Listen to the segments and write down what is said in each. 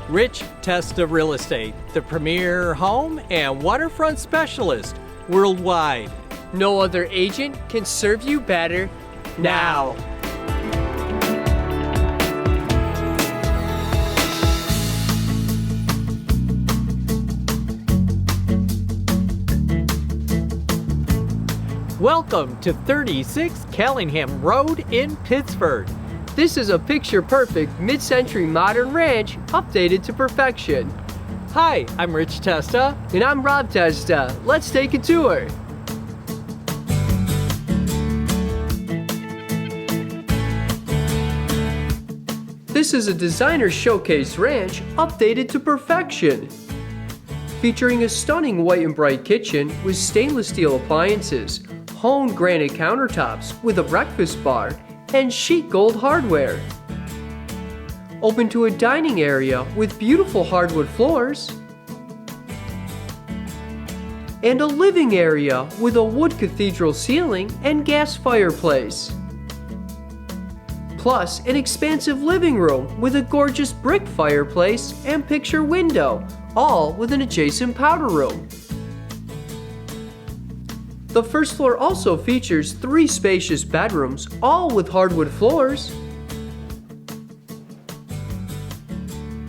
Rich Testa Real Estate, the premier home and waterfront specialist worldwide. No other agent can serve you better now. Welcome to 36 Callingham Road in Pittsford. This is a picture-perfect mid-century modern ranch updated to perfection. Hi, I'm Rich Testa. And I'm Rob Testa. Let's take a tour. This is a designer showcase ranch updated to perfection. Featuring a stunning white and bright kitchen with stainless steel appliances, honed granite countertops with a breakfast bar, and chic gold hardware. Open to a dining area with beautiful hardwood floors. And a living area with a wood cathedral ceiling and gas fireplace. Plus, an expansive living room with a gorgeous brick fireplace and picture window, all with an adjacent powder room. The first floor also features 3 spacious bedrooms, all with hardwood floors,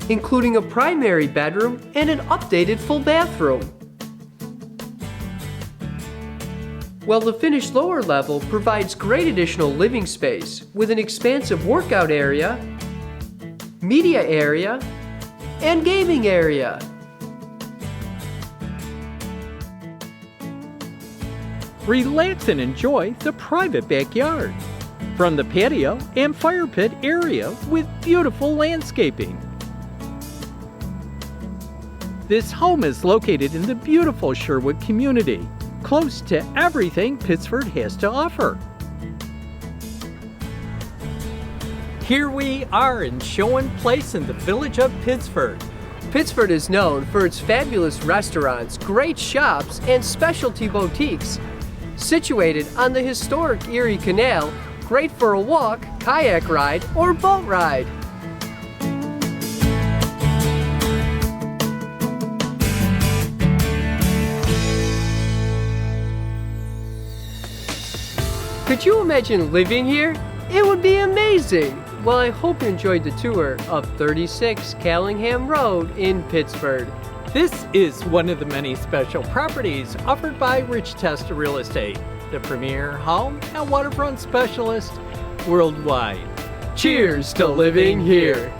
including a primary bedroom and an updated full bathroom. While the finished lower level provides great additional living space with an expansive workout area, media area, and gaming area. Relax and enjoy the private backyard from the patio and fire pit area with beautiful landscaping. This home is located in the beautiful Sherwood community, close to everything Pittsford has to offer. Here we are in Schoen Place in the village of Pittsford. Pittsford is known for its fabulous restaurants, great shops, and specialty boutiques. Situated on the historic Erie Canal, great for a walk, kayak ride, or boat ride. Could you imagine living here? It would be amazing! Well, I hope you enjoyed the tour of 36 Callingham Road in Pittsford. This is one of the many special properties offered by Rich Testa Real Estate, the premier home and waterfront specialist worldwide. Cheers to living here!